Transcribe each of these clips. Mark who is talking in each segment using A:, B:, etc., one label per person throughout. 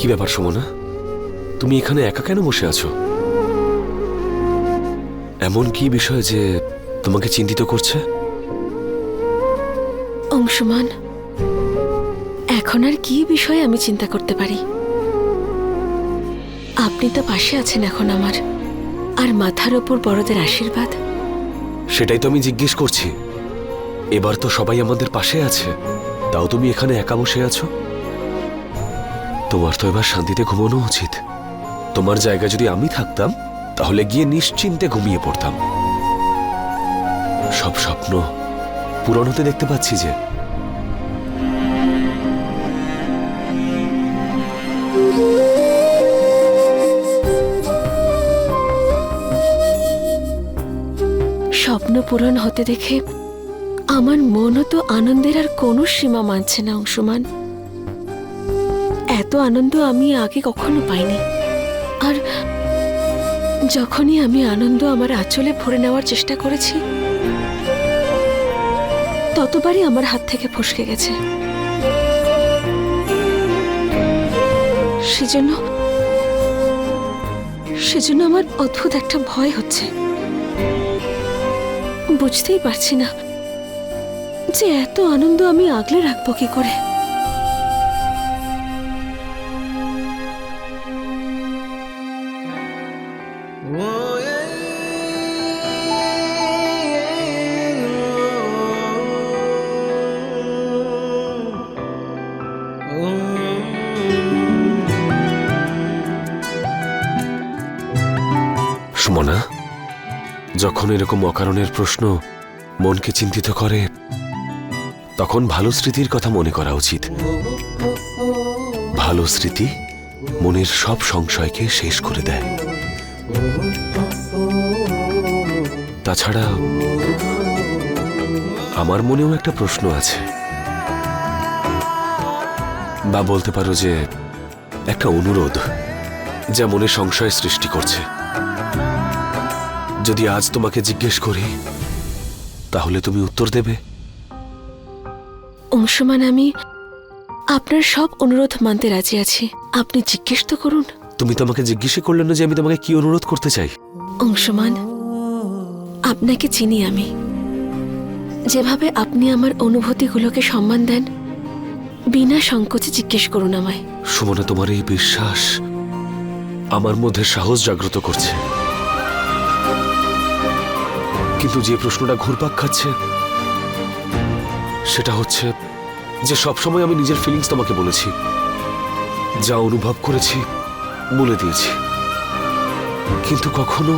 A: ব্যাপার সুমনা, তুমি এখানে একা কেন বসে আছো? এমন কি বিষয় যে তোমাকে চিন্তিত করছে?
B: অংশুমান, এখন আর কি বিষয়ে আমি চিন্তা করতে পারি? আপনি তো পাশে আছেন এখন আমার, আর মাথার ওপর বড়দের আশীর্বাদ।
A: সেটাই তো আমি জিজ্ঞেস করছি। এবার তো সবাই আমাদের পাশে আছে, তাও তুমি এখানে একা বসে আছো। তোমার তো এবার শান্তিতে ঘুমানো উচিত। তোমার জায়গায় যদি আমি থাকতাম তাহলে গিয়ে নিশ্চিন্তে ঘুমিয়ে পড়তাম। সব স্বপ্ন পূরণ হতে দেখতে পাচ্ছি যে।
B: স্বপ্ন পূরণ হতে দেখে আমার মনও তো আনন্দের আর কোনো সীমা মানছে না অংশুমান। এত আনন্দ আমি আগে কখনো পাইনি। আর যখনই আমি আনন্দ আমার আঁচলে ভরে নেওয়ার চেষ্টা করেছি, ততবারই আমার হাত থেকে ফসকে গেছে। সেজন্য আমার অদ্ভুত একটা ভয় হচ্ছে। বুঝতেই পারছি না যে এত আনন্দ আমি আগলে রাখবো কি করে।
A: সুমনা, যখন এরকম অকারণের প্রশ্ন মনকে চিন্তিত করে, তখন ভালো স্মৃতির কথা মনে করা উচিত। ভালো স্মৃতি মনের সব সংশয়কে শেষ করে দেয়। তাছাড়া আমার মনেও একটা প্রশ্ন আছে, বা বলতে পারো যে একটা অনুরোধ, যা মনে সংশয় সৃষ্টি করছে। যদি আজ তোমাকে জিজ্ঞেস করি তাহলে তুমি উত্তর দেবে?
B: অংশুমান, আমি আপনার সব অনুরোধ মানতে রাজি আছি। আপনি জিজ্ঞেস তো করুন।
A: তুমি তো আমাকে জিজ্ঞেসই করলে না যে আমি তোমাকে কি অনুরোধ করতে চাই।
B: অংশুমান, আপনাকে চিনি আমি। যেভাবে আপনি আমার অনুভূতিগুলোকে সম্মান দেন, বিনা সংকোচে জিজ্ঞেস করুন আমায়।
A: সুমনা, তোমার এই বিশ্বাস আমার মধ্যে সাহস জাগ্রত করছে। কিন্তু যে প্রশ্নটা ঘুরপাক খাচ্ছে সেটা হচ্ছে যে সবসময় আমি নিজের ফিলিংস তোমাকে বলেছি, যা অনুভব করেছি বলে দিয়েছি, কিন্তু কখনো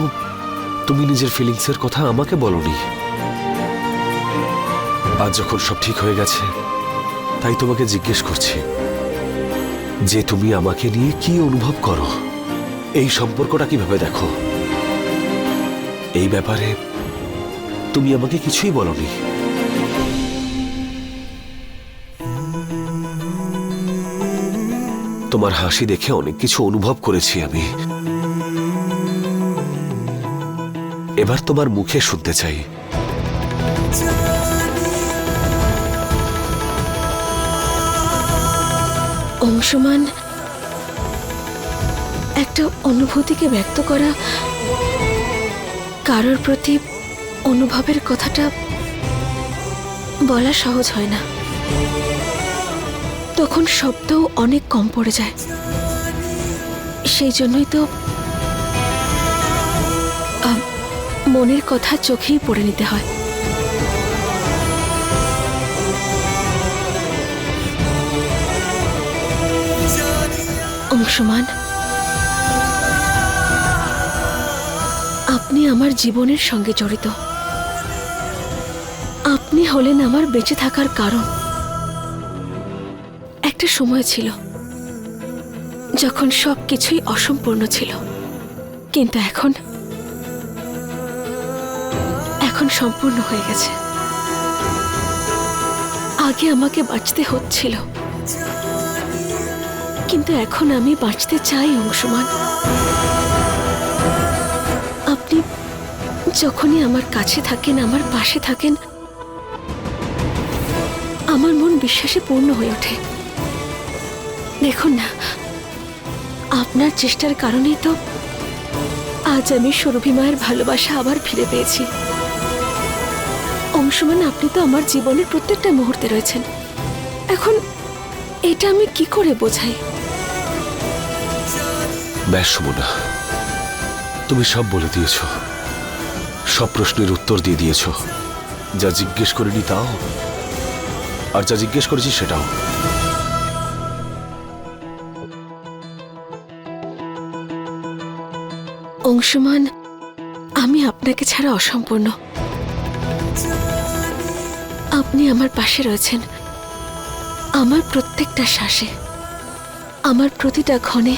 A: তুমি নিজের ফিলিংসের কথা আমাকে বলনি। আজ যখন সব ঠিক হয়ে গেছে, তাই তোমাকে জিজ্ঞেস করছি যে তুমি আমাকে নিয়ে কি অনুভব করো, এই সম্পর্কটা কিভাবে দেখো। এই ব্যাপারে তুমি আমাকে কিছুই বলনি। তোমার হাসি দেখে অনেক কিছু অনুভব করেছি আমি। এবার তোমার মুখে শুনতে চাই।
B: অংশুমান, একটা অনুভূতিকে ব্যক্ত করা, কারোর প্রতি অনুভবের কথাটা বলা সহজ হয় না। তখন শব্দও অনেক কম পড়ে যায়। সেই জন্যই তো মনের কথা চোখেই পড়ে নিতে হয়। অংশুমান, আপনি আমার জীবনের সঙ্গে জড়িত। আপনি হলেন আমার বেঁচে থাকার কারণ। একটা সময় ছিল যখন সবকিছুই অসম্পূর্ণ ছিল, কিন্তু এখন সম্পূর্ণ হয়ে গেছে। আগে আমাকে বাঁচতে হচ্ছিল, কিন্তু এখন আমি বাঁচতে চাই অংশুমান। আপনি যখনই আমার কাছে থাকেন, আমার পাশে থাকেন, আমার মন বিশ্বাসে পূর্ণ হয়ে ওঠে। দেখুন না, আপনার চেষ্টার কারণেই তো আজ আমি সুরভি মায়ের ভালোবাসা আবার ফিরে পেয়েছি। অংশমান, আপনি তো আমার জীবনের প্রত্যেকটা মুহূর্তে রয়েছেন। এখন এটা আমি কি করে বোঝাই?
A: ব্যাস সুমনা, তুমি সব বলে দিয়েছ, সব প্রশ্নের উত্তর দিয়ে দিয়েছ। যা জিজ্ঞেস করিনি তাও, আর যা জিজ্ঞেস করেছি সেটাও।
B: অংশমান, আমি আপনাকে ছাড়া অসম্পূর্ণ। আপনি আমার পাশে রয়েছেন, আমার প্রত্যেকটা শ্বাসে, আমার প্রতিটা ক্ষণে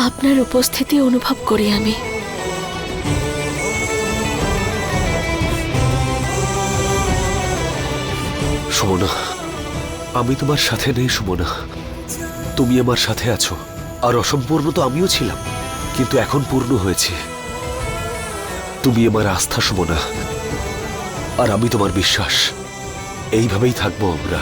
B: আপনার উপস্থিতি অনুভব করি আমি।
A: সুমনা, আমি তোমার সাথে নেই সুমনা, তুমি আমার সাথে আছো। আর অসম্পূর্ণ তো আমিও ছিলাম, কিন্তু এখন পূর্ণ হয়েছে। তুমি আমার আস্থা সুমনা, আর আমি তোমার বিশ্বাস। এইভাবেই থাকবো আমরা।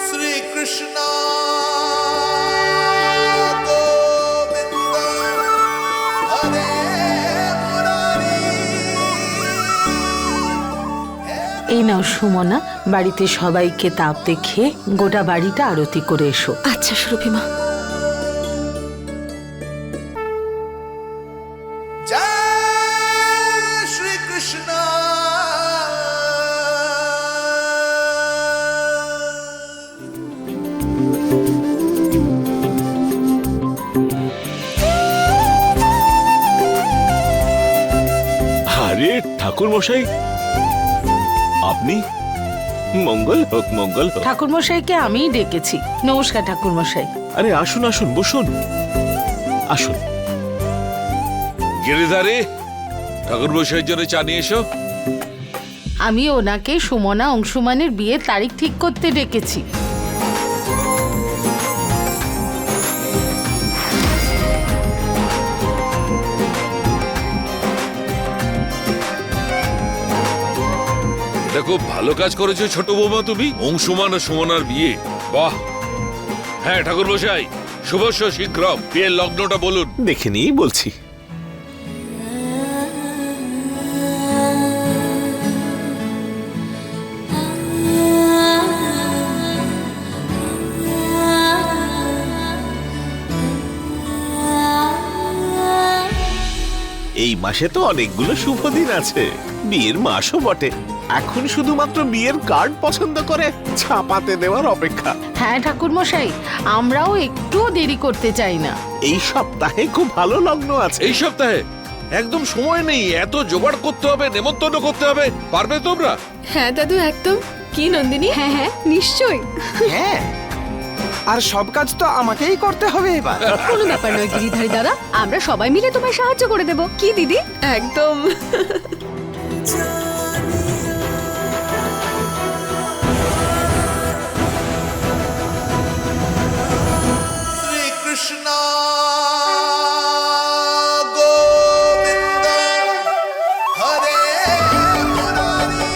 C: Sri Krishna Govinda Hare Murari।
D: এই নাও সুমনা, বাড়িতে সবাইকে তাপ দেখে গোটা বাড়িটা আরতি করে এসো।
B: আচ্ছা সুরভি মা।
C: Jai Shri Krishna।
E: আরে ঠাকুর মশাই, আপনি? মঙ্গল হোক, মঙ্গল হোক।
D: ঠাকুরমশাইকে আমিই ডেকেছি। নমস্কার ঠাকুরমশাই।
E: আরে আসুন আসুন, বসুন, আসুন।
F: গিরিধারী, ঠাকুর বসাইয়ের জন্য চা নিয়ে এসো।
D: আমি ওনাকে সুমনা অংশুমানের বিয়ের তারিখ ঠিক করতে ডেকেছি।
F: এটা খুব ভালো কাজ করেছো ছোট বৌমা তুমি। অংশুমান ও সুমনার বিয়ে, বাহ। হ্যাঁ ঠাকুর বসাই, শুভস্য শীঘ্রম। বিয়ের লগ্নটা বলুন।
E: দেখে নিয়েই বলছি। এই মাসে তো অনেকগুলো শুভ দিন আছে, বিয়ের মাসও বটে। এখন শুধুমাত্র বিয়ের কার্ড পছন্দ করে ছাপাতে দেওয়ার অপেক্ষা।
D: হ্যাঁ ঠাকুরমশাই, আমরাও একটুও দেরি করতে চাই না।
E: এই সপ্তাহে খুব ভালো লগ্ন আছে।
F: এই সপ্তাহে একদম সময় নেই, এত জোগাড় করতে হবে, নেমন্তন্ন করতে হবে। পারবে তোমরা?
B: হ্যাঁ দাদু, একদম। কি নন্দিনী? হ্যাঁ হ্যাঁ, নিশ্চয়ই।
G: হ্যাঁ, আর সব কাজ তো আমাকেই করতে হবে এবার।
B: কোনো ব্যাপার নয় গিরিধারী দাদা, আমরা সবাই মিলে তোমায় সাহায্য করে দেব। কি দিদি? একদম।
C: Sri Krishna Govinda Hare Murari।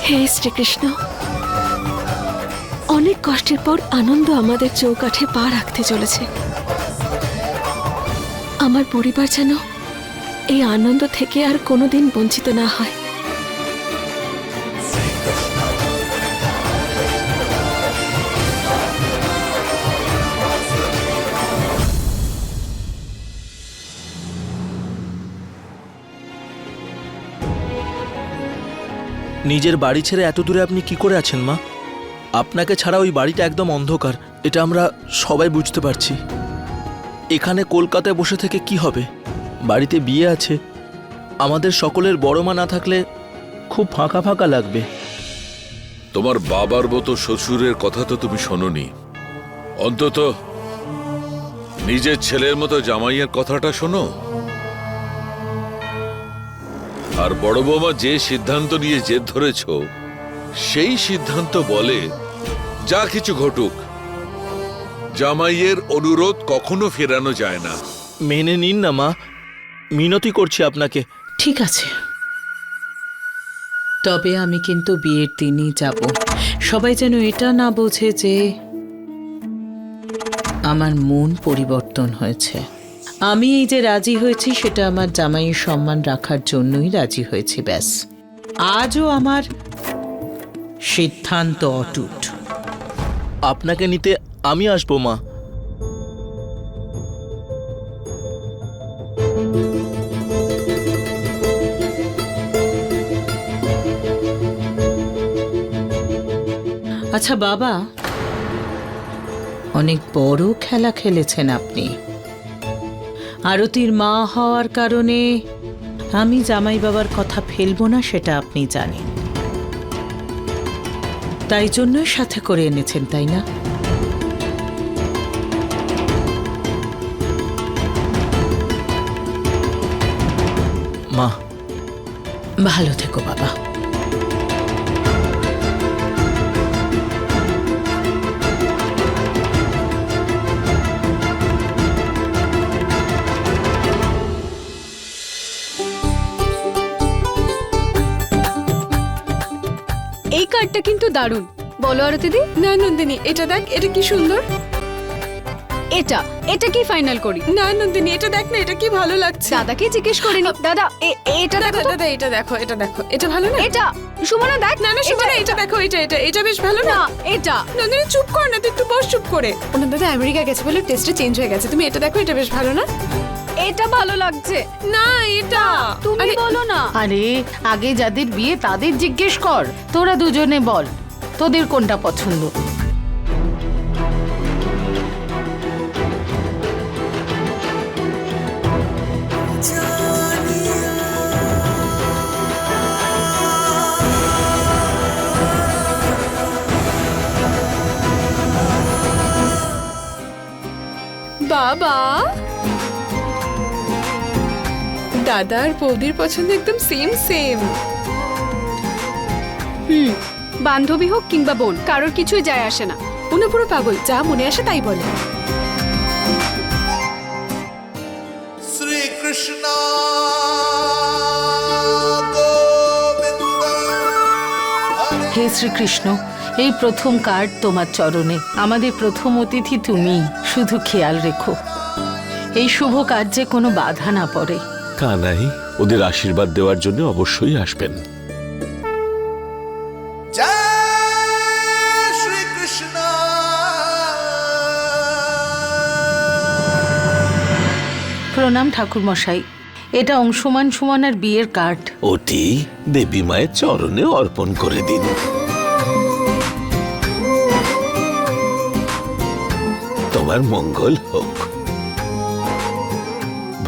B: হে শ্রীকৃষ্ণ, অনেক কষ্টের পর আনন্দ আমাদের চৌকাঠে পা রাখতে চলেছে। আমার পরিবার যেন এই আনন্দ থেকে আর কোনোদিন বঞ্চিত না হয়।
H: নিজের বাড়ি ছেড়ে এত দূরে আপনি কি করে আছেন মা? আপনাকে ছাড়া ওই বাড়িটা একদম অন্ধকার, এটা আমরা সবাই বুঝতে পারছি। এখানে কলকাতায় বসে থেকে কি হবে? বাড়িতে বিয়ে আছে, আমাদের সকলের বড় মা না থাকলে খুব ফাঁকা ফাঁকা লাগবে।
F: তোমার বাবার মতো শ্বশুরের কথা তো তুমি শোনোনি, অন্তত নিজের ছেলের মতো জামাইয়ের কথাটা শোনো। আর বড় বৌমা যে সিদ্ধান্ত নিয়ে জেদ ধরেছ, সেই সিদ্ধান্ত বলে যা কিছু ঘটুক, জামাইয়ের অনুরোধ কখনো ফেরানো যায় না।
H: মেনে নিন না মা, মিনতি করছি আপনাকে।
D: ঠিক আছে, তবে আমি কিন্তু বিয়ের দিনই যাব। সবাই যেন এটা না বোঝে যে আমার মন পরিবর্তন হয়েছে। আমি এই যে রাজি হয়েছি সেটা আমার জামাইয়ের সম্মান রাখার জন্যই রাজি হয়েছি, ব্যাস। আজও আমার সিদ্ধান্ত অটুট।
H: আপনাকে নিতে আমি আসবো মা।
D: আচ্ছা বাবা, অনেক বড় খেলা খেলেছেন আপনি। আরতির মা হওয়ার কারণে আমি জামাই বাবার কথা ফেলবো না, সেটা আপনি জানেন। তাই জন্যই সাথে করে এনেছেন, তাই না?
H: মা
D: ভালো থেকো বাবা।
I: এই কার্ডটা কিন্তু দারুণ, বলো আরতি দি। না নন্দিনী, এটা দেখ, এটা কি সুন্দর। এটা এটা কি ফাইনাল করি? না নন্দিনী, এটা দেখ না, এটা কি ভালো লাগছে। দাদাকে জিজ্ঞেস করিনি। দাদা এটা দেখো, দাদা এটা দেখো, এটা দেখো, এটা ভালো না? এটা সুমনা দেখ। না না সুমনা, এটা দেখো, এটা এটা এটা বেশ ভালো না? এটা নন্দিনী চুপ কর না, তুই একটু বস, চুপ করে। ওনার দাদা আমেরিকা গেছে বলে টেস্টে চেঞ্জ হয়ে গেছে। তুমি এটা দেখো, এটা বেশ ভালো না? এটা ভালো লাগছে না, এটা তুমি বলো না।
D: আরে আগে যাদের বিয়ে তাদের জিজ্ঞেস কর, তোরা দুজনে বল তোদের কোনটা পছন্দ।
I: বাবা, দাদা আর বৌদির পছন্দ একদম সেম সেম। বান্ধবী হোক কিংবা বোন, কারোর কিছুই যায় আসে না। উনি পুরো পাগল, যা মনে আসে তাই বলে।
C: শ্রী কৃষ্ণ গোবিন্দ হরে
D: হে শ্রীকৃষ্ণ, এই প্রথম কার্ড তোমার চরণে। আমাদের প্রথম অতিথি তুমি, শুধু খেয়াল রেখো এই শুভ কার্যে কোনো বাধা না পড়ে।
A: কানাই ওদের আশীর্বাদ দেওয়ার জন্য অবশ্যই আসবেন।
C: জয় শ্রী কৃষ্ণ।
D: প্রণাম ঠাকুর মশাই, এটা অংশুমান সুমনার বিয়ের কার্ড।
A: ওটি দেবী মায়ের চরণে অর্পণ করে দিন। তোমার মঙ্গল হোক।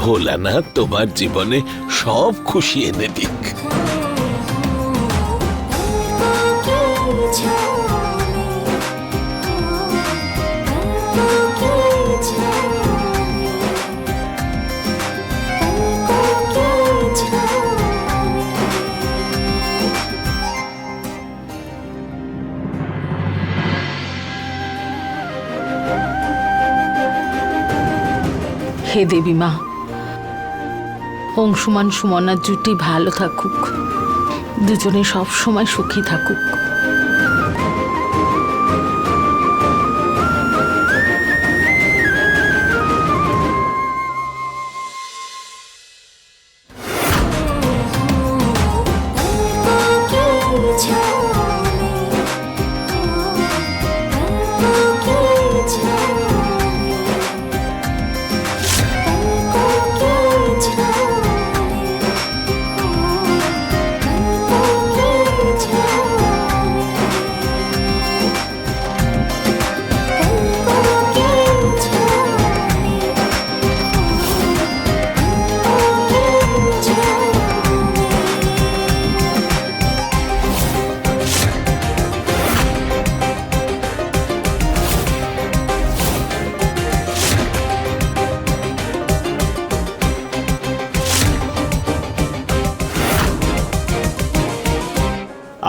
A: ভোলানাথ তোমার জীবনে সব খুশি এনে দিক।
D: হে দেবী মা, অংশুমান সুমনার জুটি ভালো থাকুক, দুজনে সব সময় সুখী থাকুক।
J: Thank you.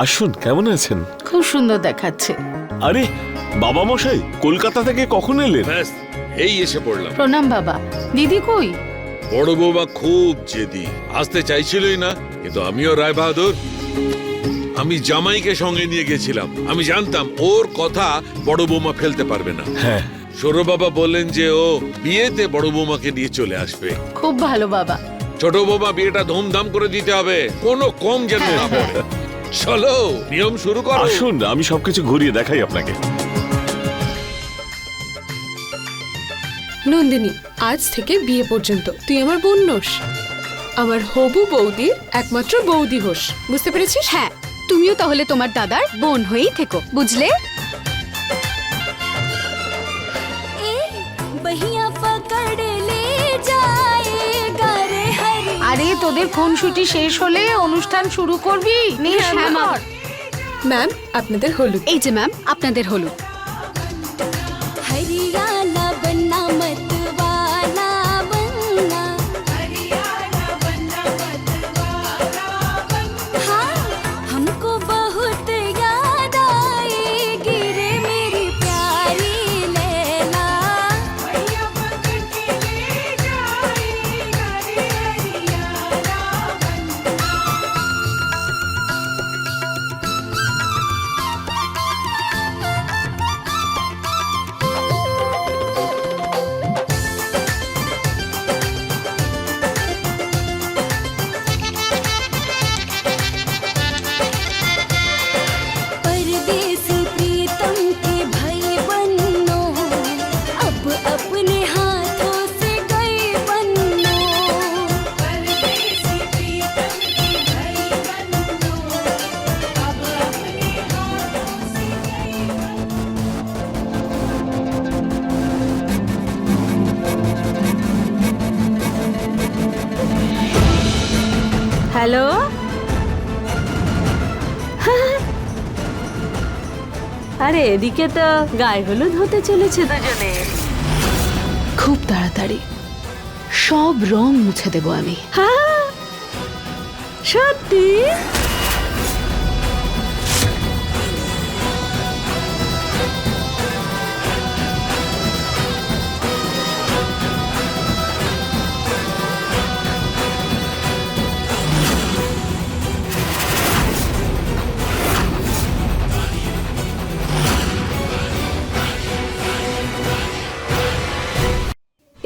E: আসুন, কেমন আছেন?
D: খুব সুন্দর দেখাচ্ছে।
E: আরে বাবা মশাই কলকাতা থেকে কখন এলেন?
F: ব্যাস এই এসে পড়লাম।
D: প্রণাম বাবা। দিদি কই?
F: বড় বৌমা খুব জেদি, আসতে চাইছিলই না, কিন্তু আমিও রায় বাহাদুর, আমি জামাইকে সঙ্গে নিয়ে গেছিলাম। আমি জানতাম ওর কথা বড় বৌমা ফেলতে পারবে না।
E: হ্যাঁ,
F: সৌরভ বাবা বললেন যে ও বিয়েতে বড় বৌমাকে নিয়ে চলে আসবে।
D: খুব ভালো বাবা।
F: ছোট বৌমা বিয়েটা ধুমধাম করে দিতে হবে, কোনো কম যেন না পড়ে। চলো নিয়ম শুরু করো।
E: আসুন আমি সবকিছু ঘুরিয়ে দেখাই আপনাকে।
I: নন্দিনী, আজ থেকে বিয়ে পর্যন্ত তুই আমার বোন নোস, আমার হবু বৌদির একমাত্র বৌদি হোস, বুঝতে পেরেছিস? হ্যাঁ, তুমিও তাহলে তোমার দাদার বোন হয়েই থেকো, বুঝলে?
D: আরে তোদের খুনসুটি শেষ হলে অনুষ্ঠান শুরু করবি।
I: ম্যাম, আপনাদের হলুদ। এই যে ম্যাম, আপনাদের হলুদ।
B: হ্যালো, আরে এদিকে তো গায়ে হলুদ হতে চলেছে দুজনে।
I: খুব তাড়াতাড়ি সব রং মুছে দেবো আমি।
B: হ্যাঁ, সত্যি?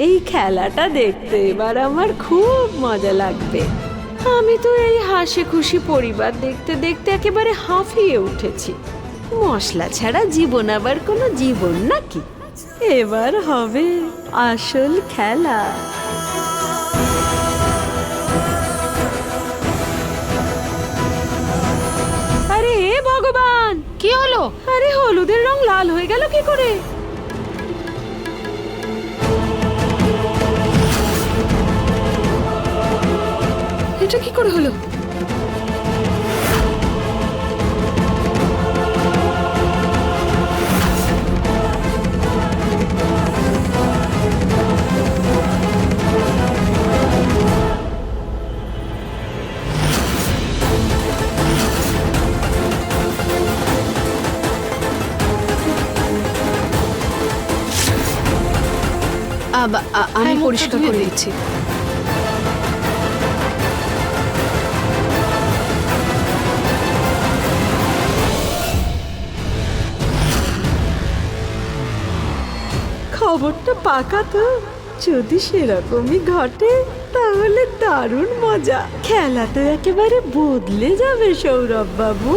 B: এই খেলাটা দেখতে এবার আমার খুব মজা লাগবে। আমি তো এই হাসি খুশি পরিবার দেখতে দেখতে একেবারে হাঁফিয়ে উঠেছি। মশলা ছাড়া জীবন আবার কোনো জীবন নাকি? এবার হবে আসল খেলা। আরে ভগবান,
I: কি হলো?
B: আরে হলুদের রং লাল হয়ে গেল কি করে?
I: এটা কি করে হলো? আমি পরিষ্কার করে দিচ্ছি।
B: খবরটা পাকা তো, যদি সেরকমই ঘটে তাহলে দারুণ মজা। খেলা তো একেবারে বদলে যাবে সৌরভ বাবু।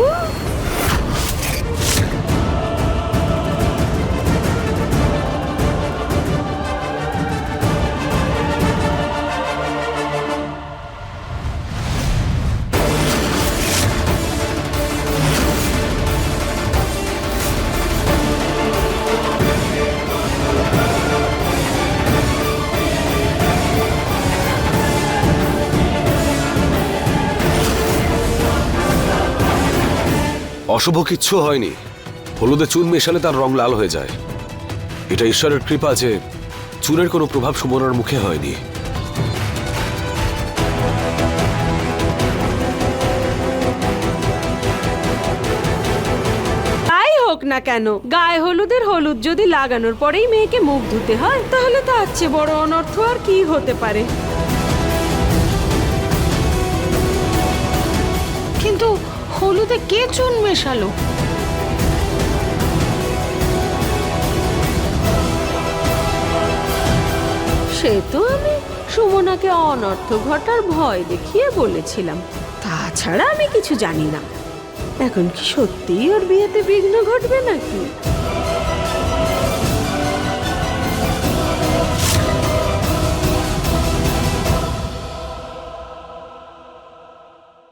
A: অশুভ কিচ্ছু হয়নি। হলুদে চুন মেশালে তার রং লাল হয়ে যায়। এটা ঈশ্বরের কৃপা যে চুনের কোনো প্রভাব সুমনার মুখে হয়নি।
B: না কেন, গায়ে হলুদের হলুদ যদি লাগানোর পরেই মেয়েকে মুখ ধুতে হয়, তাহলে তার চেয়ে বড় অনর্থ আর কি হতে পারে?
D: কিন্তু হলুদে কে চুন মেশালো?
B: সে তো আমি সুমনাকে অনর্থ ঘটার ভয় দেখিয়ে বলেছিলাম, তাছাড়া আমি কিছু জানি না। এখন কি সত্যিই ওর বিয়েতে বিঘ্ন ঘটবে নাকি?